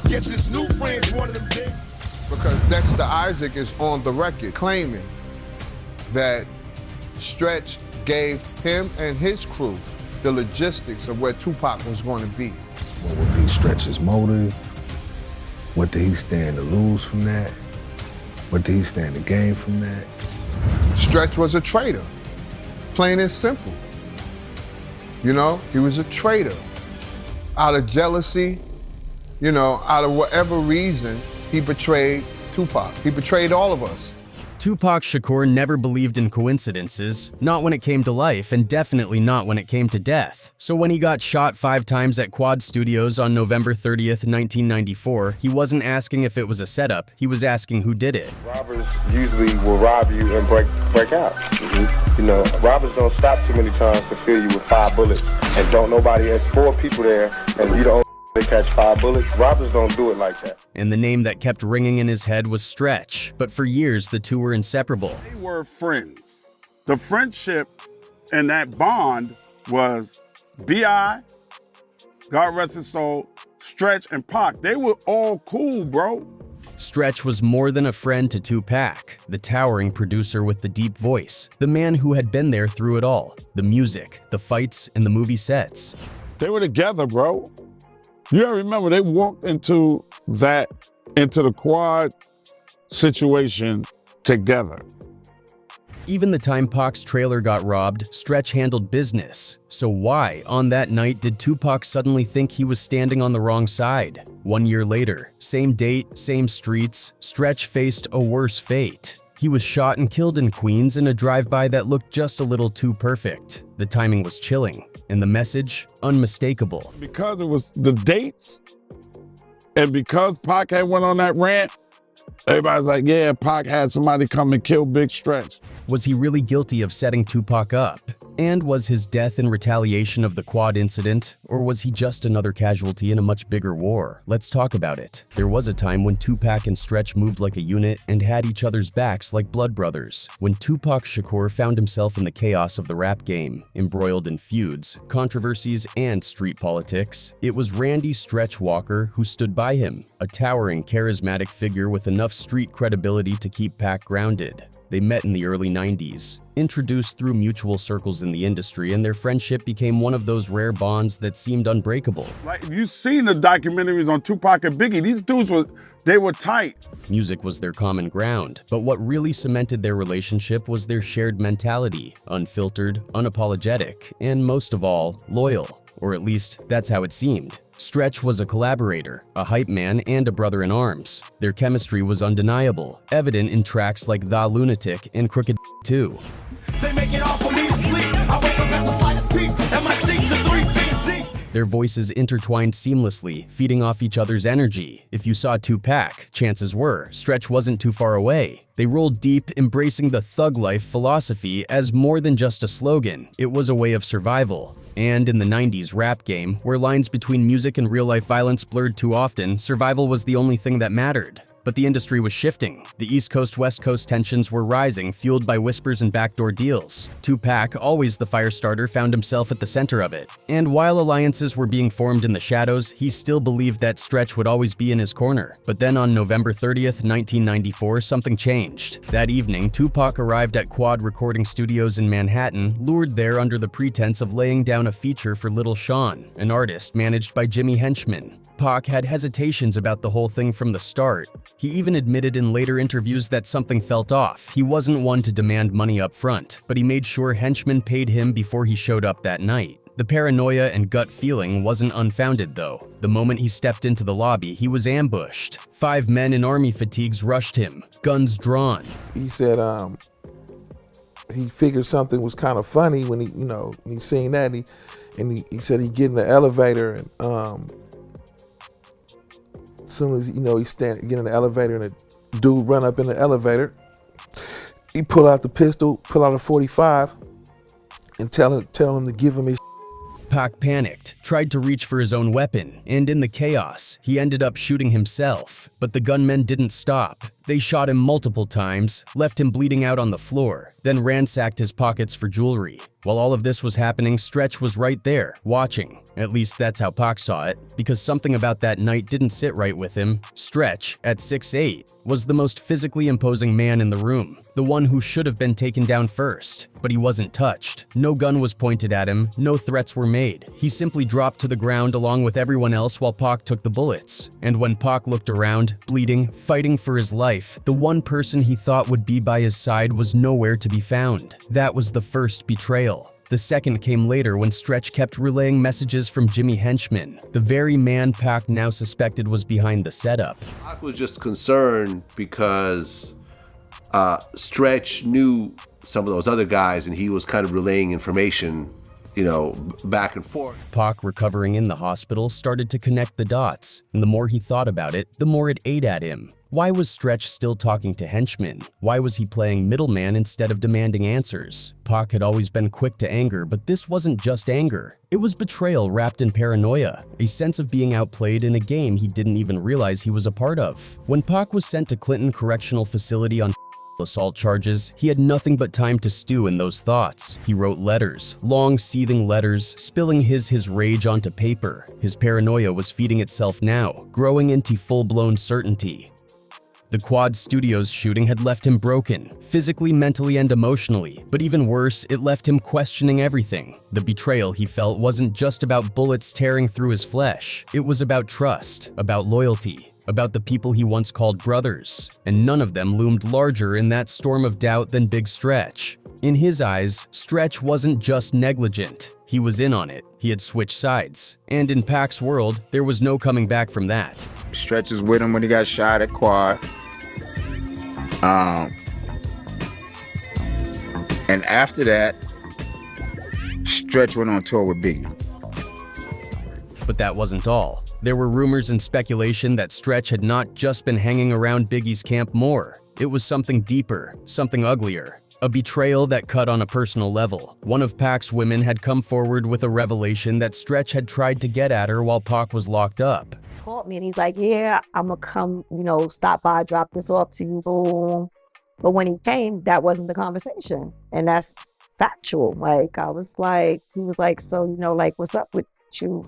Guess his new friends wanted him dead. Because Dexter Isaac is on the record claiming that Stretch gave him and his crew the logistics of where Tupac was going to be. What would be Stretch's motive? What did he stand to lose from that? What did he stand to gain from that? Stretch was a traitor, plain and simple. You know, he was a traitor. Out of jealousy, you know, out of whatever reason, he betrayed Tupac. He betrayed all of us. Tupac Shakur never believed in coincidences, not when it came to life and definitely not when it came to death. So when he got shot 5 times at Quad Studios on November 30th, 1994, he wasn't asking if it was a setup, he was asking who did it. Robbers usually will rob you and break out. You know, robbers don't stop too many times to fill you with 5 bullets and don't nobody, there's 4 people there and you don't they catch 5 bullets. Robbers don't do it like that. And the name that kept ringing in his head was Stretch, but for years the two were inseparable. They were friends. The friendship and that bond was B.I., God rest his soul, Stretch, and Pac. They were all cool, bro. Stretch was more than a friend to Tupac, the towering producer with the deep voice, the man who had been there through it all, the music, the fights, and the movie sets. They were together, bro. You gotta remember, they walked into the Quad situation together. Even the time Pac's trailer got robbed, Stretch handled business. So why, on that night, did Tupac suddenly think he was standing on the wrong side? 1 year later, same date, same streets, Stretch faced a worse fate. He was shot and killed in Queens in a drive-by that looked just a little too perfect. The timing was chilling, and the message, unmistakable. Because it was the dates, and because Pac had went on that rant, everybody's like, yeah, Pac had somebody come and kill Big Stretch. Was he really guilty of setting Tupac up? And was his death in retaliation of the Quad incident, or was he just another casualty in a much bigger war? Let's talk about it. There was a time when Tupac and Stretch moved like a unit and had each other's backs like blood brothers. When Tupac Shakur found himself in the chaos of the rap game, embroiled in feuds, controversies, and street politics, it was Randy Stretch Walker who stood by him, a towering, charismatic figure with enough street credibility to keep Pac grounded. They met in the early 90s, introduced through mutual circles in the industry, and their friendship became one of those rare bonds that seemed unbreakable. Like, if you've seen the documentaries on Tupac and Biggie, these dudes were tight. Music was their common ground, but what really cemented their relationship was their shared mentality, unfiltered, unapologetic, and most of all, loyal. Or at least, that's how it seemed. Stretch was a collaborator, a hype man, and a brother in arms. Their chemistry was undeniable, evident in tracks like The Lunatic and Crooked 2. They make it all for me to sleep. I wake up at the slightest peak, and my sheets are 3 feet deep. Their voices intertwined seamlessly, feeding off each other's energy. If you saw Tupac, chances were Stretch wasn't too far away. They rolled deep, embracing the thug life philosophy as more than just a slogan. It was a way of survival. And in the 90s rap game, where lines between music and real-life violence blurred too often, survival was the only thing that mattered. But the industry was shifting. The East Coast-West Coast tensions were rising, fueled by whispers and backdoor deals. Tupac, always the fire starter, found himself at the center of it. And while alliances were being formed in the shadows, he still believed that Stretch would always be in his corner. But then on November 30th, 1994, something changed. That evening, Tupac arrived at Quad Recording Studios in Manhattan, lured there under the pretense of laying down a feature for Little Sean, an artist managed by Jimmy Henchman. Pac had hesitations about the whole thing from the start. He even admitted in later interviews that something felt off. He wasn't one to demand money up front, but he made sure Henchman paid him before he showed up that night. The paranoia and gut feeling wasn't unfounded though. The moment he stepped into the lobby, he was ambushed. 5 men in army fatigues rushed him, guns drawn. He said he figured something was kind of funny when he seen that, and he said he'd get in the elevator, and as soon as get in the elevator and a dude run up in the elevator, he pull out the pistol, pull out a 45, and tell him to give him his. Pac panicked, tried to reach for his own weapon, and in the chaos, he ended up shooting himself. But the gunmen didn't stop. They shot him multiple times, left him bleeding out on the floor, then ransacked his pockets for jewelry. While all of this was happening, Stretch was right there, watching. At least that's how Pac saw it, because something about that night didn't sit right with him. Stretch, at 6'8", was the most physically imposing man in the room, the one who should have been taken down first. But he wasn't touched. No gun was pointed at him, no threats were made. He simply dropped to the ground along with everyone else while Pac took the bullets. And when Pac looked around, bleeding, fighting for his life, the one person he thought would be by his side was nowhere to be found. That was the first betrayal. The second came later when Stretch kept relaying messages from Jimmy Henchman, the very man Pac now suspected was behind the setup. Pac was just concerned because Stretch knew some of those other guys and he was kind of relaying information, back and forth. Pac, recovering in the hospital, started to connect the dots, and the more he thought about it, the more it ate at him. Why was Stretch still talking to Henchman? Why was he playing middleman instead of demanding answers? Pac had always been quick to anger, but this wasn't just anger. It was betrayal wrapped in paranoia, a sense of being outplayed in a game he didn't even realize he was a part of. When Pac was sent to Clinton Correctional Facility on assault charges, he had nothing but time to stew in those thoughts. He wrote letters, long seething letters, spilling his rage onto paper. His paranoia was feeding itself now, growing into full-blown certainty. The Quad Studios shooting had left him broken, physically, mentally, and emotionally. But even worse, it left him questioning everything. The betrayal he felt wasn't just about bullets tearing through his flesh. It was about trust, about loyalty, about the people he once called brothers. And none of them loomed larger in that storm of doubt than Big Stretch. In his eyes, Stretch wasn't just negligent. He was in on it. He had switched sides. And in Pac's world, there was no coming back from that. Stretch was with him when he got shot at Quad. And after that, Stretch went on tour with Biggie. But that wasn't all. There were rumors and speculation that Stretch had not just been hanging around Biggie's camp more. It was something deeper, something uglier. A betrayal that cut on a personal level. One of Pac's women had come forward with a revelation that Stretch had tried to get at her while Pac was locked up. He called me and he's like, yeah, I'm gonna come, stop by, drop this off to you, boom. But when he came, that wasn't the conversation. And that's factual. He was like, so, what's up with you?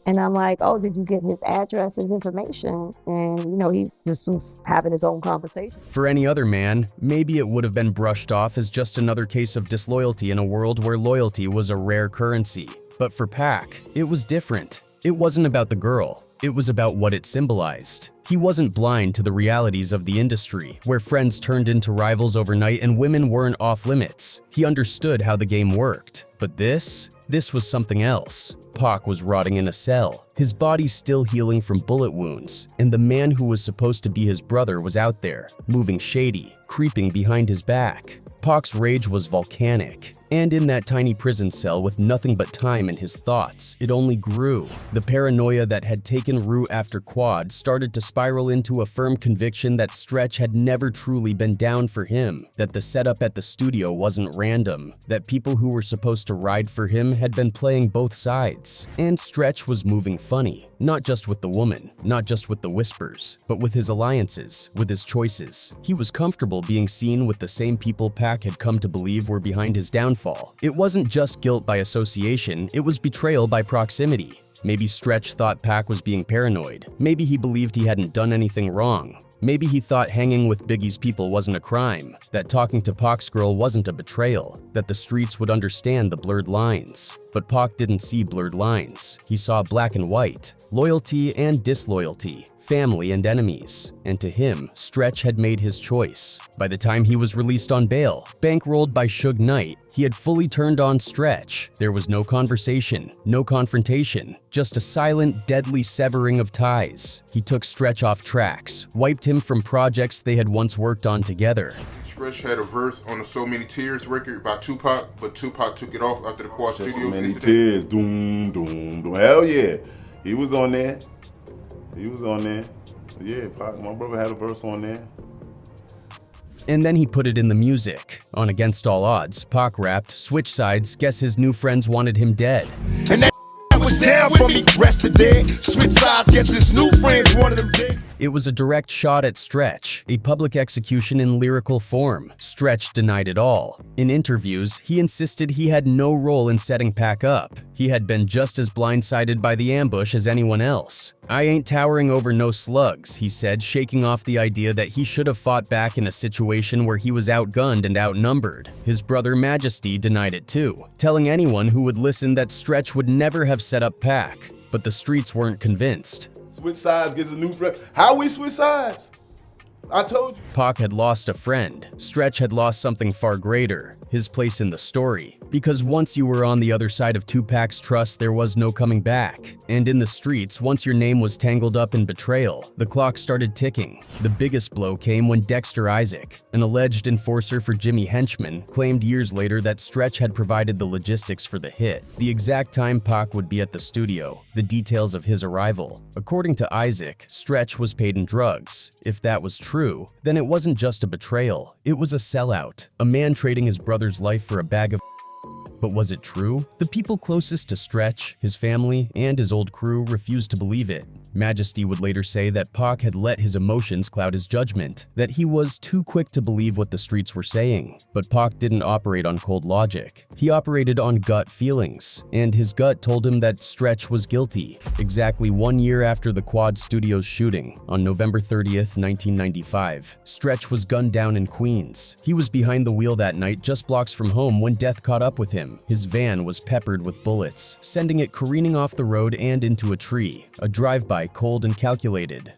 And I'm like, oh, did you get his address, his information? And, he just was having his own conversation. For any other man, maybe it would have been brushed off as just another case of disloyalty in a world where loyalty was a rare currency. But for Pac, it was different. It wasn't about the girl. It was about what it symbolized. He wasn't blind to the realities of the industry, where friends turned into rivals overnight and women weren't off limits. He understood how the game worked. But this was something else. Pac was rotting in a cell, his body still healing from bullet wounds, and the man who was supposed to be his brother was out there, moving shady, creeping behind his back. Pac's rage was volcanic, and in that tiny prison cell with nothing but time in his thoughts, it only grew. The paranoia that had taken root after Quad started to spiral into a firm conviction that Stretch had never truly been down for him, that the setup at the studio wasn't random, that people who were supposed to ride for him had been playing both sides. And Stretch was moving funny, not just with the woman, not just with the whispers, but with his alliances, with his choices. He was comfortable being seen with the same people Pac had come to believe were behind his downfall. It wasn't just guilt by association, it was betrayal by proximity. Maybe Stretch thought Pac was being paranoid. Maybe he believed he hadn't done anything wrong. Maybe he thought hanging with Biggie's people wasn't a crime, that talking to Pac's girl wasn't a betrayal, that the streets would understand the blurred lines. But Pac didn't see blurred lines. He saw black and white, loyalty and disloyalty, family and enemies. And to him, Stretch had made his choice. By the time he was released on bail, bankrolled by Suge Knight, he had fully turned on Stretch. There was no conversation, no confrontation, just a silent, deadly severing of ties. He took Stretch off tracks, wiped him from projects they had once worked on together. Stretch had a verse on the So Many Tears record by Tupac, but Tupac took it off after the Quad Studios. So Many Tears, doom, doom, doom. Hell yeah, he was on there. Yeah, Pac, my brother had a verse on there. And then he put it in the music. On Against All Odds, Pac rapped, switch sides, guess his new friends wanted him dead. And that was down for me, rest of dead. Switch sides, guess his new friends wanted him dead. It was a direct shot at Stretch, a public execution in lyrical form. Stretch denied it all. In interviews, he insisted he had no role in setting Pac up. He had been just as blindsided by the ambush as anyone else. "I ain't towering over no slugs," he said, shaking off the idea that he should have fought back in a situation where he was outgunned and outnumbered. His brother Majesty denied it too, telling anyone who would listen that Stretch would never have set up Pac. But the streets weren't convinced. Switch sides, gets a new friend. How we switch sides? I told you. Pac had lost a friend. Stretch had lost something far greater, his place in the story. Because once you were on the other side of Tupac's trust, there was no coming back. And in the streets, once your name was tangled up in betrayal, the clock started ticking. The biggest blow came when Dexter Isaac, an alleged enforcer for Jimmy Henchman, claimed years later that Stretch had provided the logistics for the hit, the exact time Pac would be at the studio, the details of his arrival. According to Isaac, Stretch was paid in drugs. If that was true, then it wasn't just a betrayal, it was a sellout, a man trading his brother's life for a bag of. But was it true? The people closest to Stretch, his family, and his old crew refused to believe it. Majesty would later say that Pac had let his emotions cloud his judgment, that he was too quick to believe what the streets were saying. But Pac didn't operate on cold logic. He operated on gut feelings, and his gut told him that Stretch was guilty. Exactly 1 year after the Quad Studios shooting, on November 30th, 1995, Stretch was gunned down in Queens. He was behind the wheel that night just blocks from home when death caught up with him. His van was peppered with bullets, sending it careening off the road and into a tree. A drive-by cold and calculated.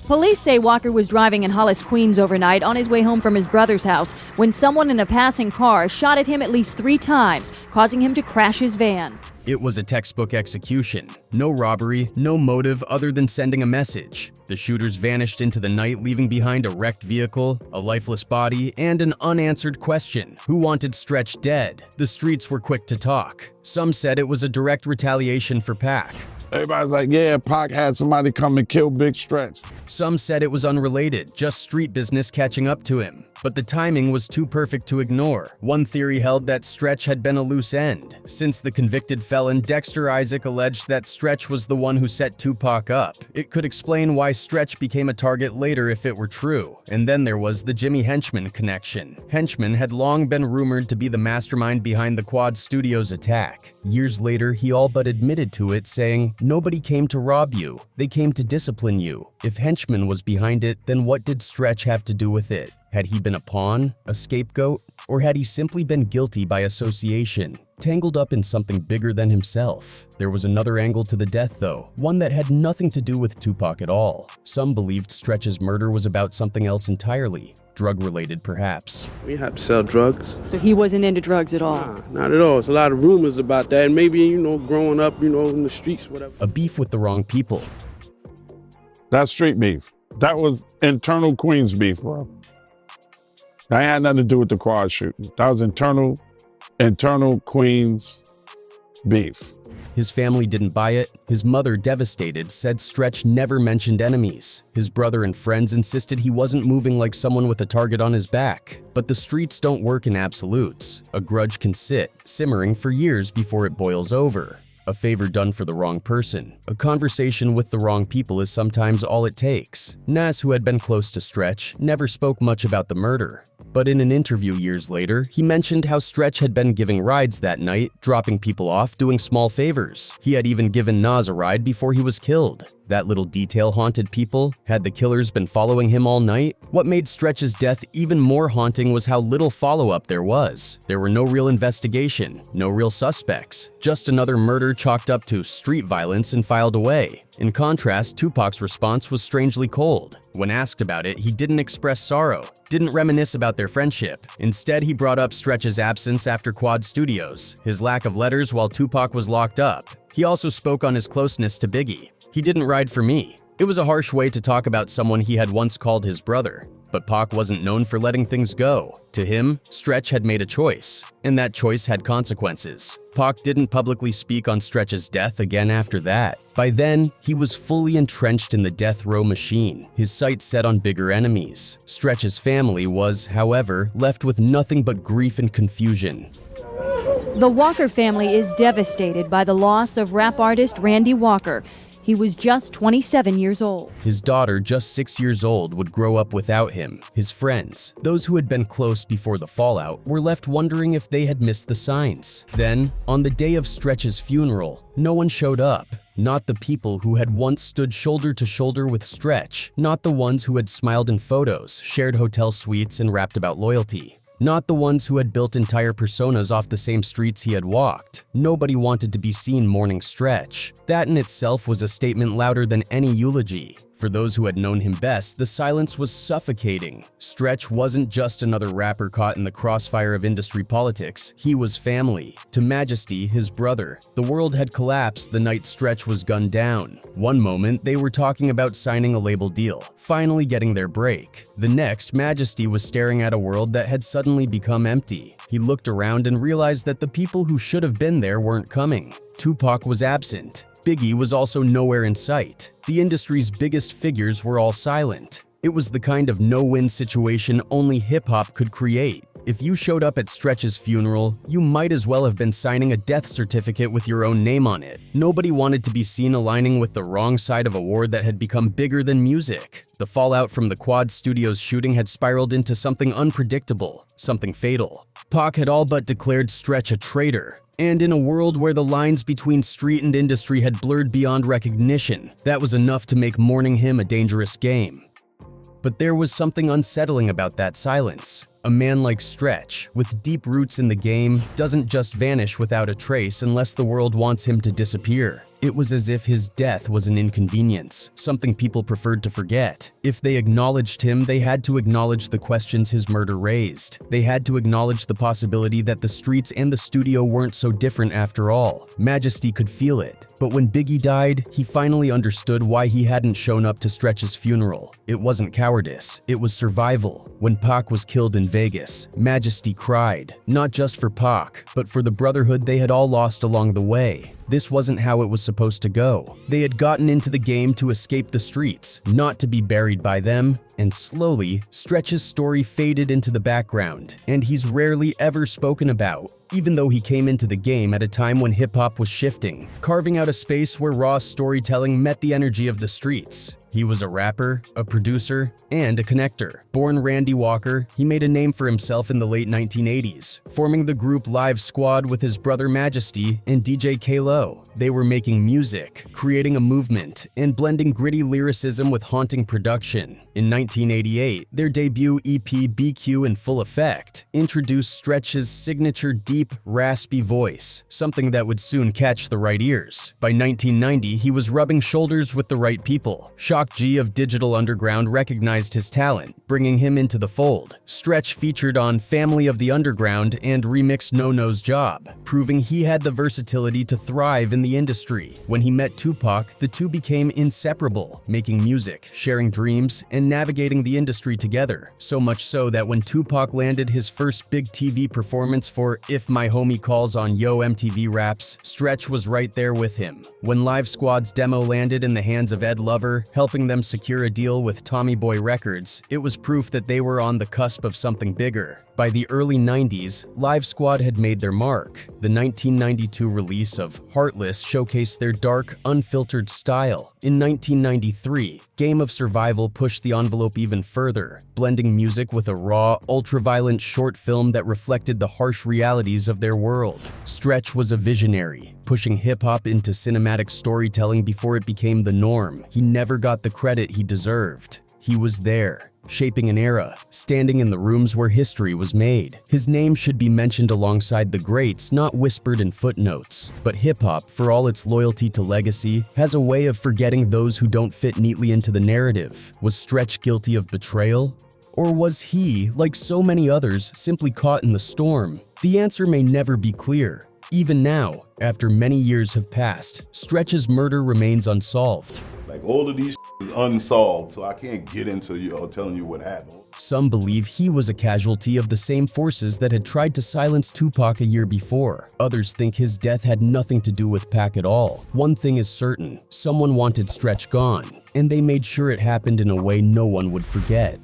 Police say Walker was driving in Hollis, Queens overnight on his way home from his brother's house when someone in a passing car shot at him at least 3 times, causing him to crash his van. It was a textbook execution. No robbery, no motive other than sending a message. The shooters vanished into the night, leaving behind a wrecked vehicle, a lifeless body, and an unanswered question. Who wanted Stretch dead? The streets were quick to talk. Some said it was a direct retaliation for Pac. Everybody's like, yeah, Pac had somebody come and kill Big Stretch. Some said it was unrelated, just street business catching up to him. But the timing was too perfect to ignore. One theory held that Stretch had been a loose end. Since the convicted felon Dexter Isaac alleged that Stretch was the one who set Tupac up, it could explain why Stretch became a target later if it were true. And then there was the Jimmy Henchman connection. Henchman had long been rumored to be the mastermind behind the Quad Studios attack. Years later, he all but admitted to it, saying, "Nobody came to rob you. They came to discipline you." If Henchman was behind it, then what did Stretch have to do with it? Had he been a pawn, a scapegoat, or had he simply been guilty by association, tangled up in something bigger than himself? There was another angle to the death though, one that had nothing to do with Tupac at all. Some believed Stretch's murder was about something else entirely, drug-related perhaps. We had to sell drugs. So he wasn't into drugs at all? Nah, not at all. There's a lot of rumors about that, and maybe, growing up, in the streets, whatever. A beef with the wrong people. That's street beef. That was internal Queens beef, bro. That had nothing to do with the Quad shooting. That was internal Queens beef. His family didn't buy it. His mother, devastated, said Stretch never mentioned enemies. His brother and friends insisted he wasn't moving like someone with a target on his back. But the streets don't work in absolutes. A grudge can sit, simmering for years before it boils over. A favor done for the wrong person. A conversation with the wrong people is sometimes all it takes. Nas, who had been close to Stretch, never spoke much about the murder. But in an interview years later, he mentioned how Stretch had been giving rides that night, dropping people off, doing small favors. He had even given Nas a ride before he was killed. That little detail haunted people. Had the killers been following him all night? What made Stretch's death even more haunting was how little follow-up there was. There were no real investigation, no real suspects, just another murder chalked up to street violence and filed away. In contrast, Tupac's response was strangely cold. When asked about it, he didn't express sorrow, didn't reminisce about their friendship. Instead, he brought up Stretch's absence after Quad Studios, his lack of letters while Tupac was locked up. He also spoke on his closeness to Biggie. "He didn't ride for me." It was a harsh way to talk about someone he had once called his brother. But Pac wasn't known for letting things go. To him, Stretch had made a choice, and that choice had consequences. Pac didn't publicly speak on Stretch's death again after that. By then, he was fully entrenched in the death row machine, his sights set on bigger enemies. Stretch's family was, however, left with nothing but grief and confusion. The Walker family is devastated by the loss of rap artist Randy Walker. He was just 27 years old. His daughter, just 6 years old, would grow up without him. His friends, those who had been close before the fallout, were left wondering if they had missed the signs. Then, on the day of Stretch's funeral, no one showed up. Not the people who had once stood shoulder to shoulder with Stretch, not the ones who had smiled in photos, shared hotel suites, and rapped about loyalty. Not the ones who had built entire personas off the same streets he had walked. Nobody wanted to be seen mourning Stretch. That in itself was a statement louder than any eulogy. For those who had known him best, the silence was suffocating. Stretch wasn't just another rapper caught in the crossfire of industry politics. He was family. To Majesty, his brother, the world had collapsed the night Stretch was gunned down. One moment, they were talking about signing a label deal, finally getting their break. The next, Majesty was staring at a world that had suddenly become empty. He looked around and realized that the people who should have been there weren't coming. Tupac was absent. Biggie was also nowhere in sight. The industry's biggest figures were all silent. It was the kind of no-win situation only hip-hop could create. If you showed up at Stretch's funeral, you might as well have been signing a death certificate with your own name on it. Nobody wanted to be seen aligning with the wrong side of a war that had become bigger than music. The fallout from the Quad Studios shooting had spiraled into something unpredictable, something fatal. Pac had all but declared Stretch a traitor. And in a world where the lines between street and industry had blurred beyond recognition, that was enough to make mourning him a dangerous game. But there was something unsettling about that silence. A man like Stretch, with deep roots in the game, doesn't just vanish without a trace unless the world wants him to disappear. It was as if his death was an inconvenience, something people preferred to forget. If they acknowledged him, they had to acknowledge the questions his murder raised. They had to acknowledge the possibility that the streets and the studio weren't so different after all. Majesty could feel it. But when Biggie died, he finally understood why he hadn't shown up to Stretch's funeral. It wasn't cowardice, it was survival. When Pac was killed in Vegas, Majesty cried, not just for Pac, but for the brotherhood they had all lost along the way. This wasn't how it was supposed to go. They had gotten into the game to escape the streets, not to be buried by them. And slowly, Stretch's story faded into the background, and he's rarely ever spoken about, even though he came into the game at a time when hip-hop was shifting, carving out a space where raw storytelling met the energy of the streets. He was a rapper, a producer, and a connector. Born Randy Walker, he made a name for himself in the late 1980s, forming the group Live Squad with his brother Majesty and DJ K-Lo. They were making music, creating a movement, and blending gritty lyricism with haunting production. In 1988, their debut EP BQ in Full Effect introduced Stretch's signature deep, raspy voice, something that would soon catch the right ears. By 1990, he was rubbing shoulders with the right people. Shock G of Digital Underground recognized his talent, bringing him into the fold. Stretch featured on Family of the Underground and remixed No No's Job, proving he had the versatility to thrive in the industry. When he met Tupac, the two became inseparable, making music, sharing dreams, and navigating the industry together. So much so that when Tupac landed his first big TV performance for If My Homie Calls on Yo MTV Raps, Stretch was right there with him. When Live Squad's demo landed in the hands of Ed Lover, helping them secure a deal with Tommy Boy Records, it was proof that they were on the cusp of something bigger. By the early 90s, Live Squad had made their mark. The 1992 release of Heartless showcased their dark, unfiltered style. In 1993, Game of Survival pushed the envelope even further, blending music with a raw, ultra-violent short film that reflected the harsh realities of their world. Stretch was a visionary, pushing hip-hop into cinematic storytelling before it became the norm. He never got the credit he deserved. He was there, shaping an era, standing in the rooms where history was made. His name should be mentioned alongside the greats, not whispered in footnotes. But hip-hop, for all its loyalty to legacy, has a way of forgetting those who don't fit neatly into the narrative. Was Stretch guilty of betrayal? Or was he, like so many others, simply caught in the storm? The answer may never be clear. Even now, after many years have passed, Stretch's murder remains unsolved. Like, all of these is unsolved, so I can't get into, telling you what happened. Some believe he was a casualty of the same forces that had tried to silence Tupac a year before. Others think his death had nothing to do with Pac at all. One thing is certain, someone wanted Stretch gone, and they made sure it happened in a way no one would forget.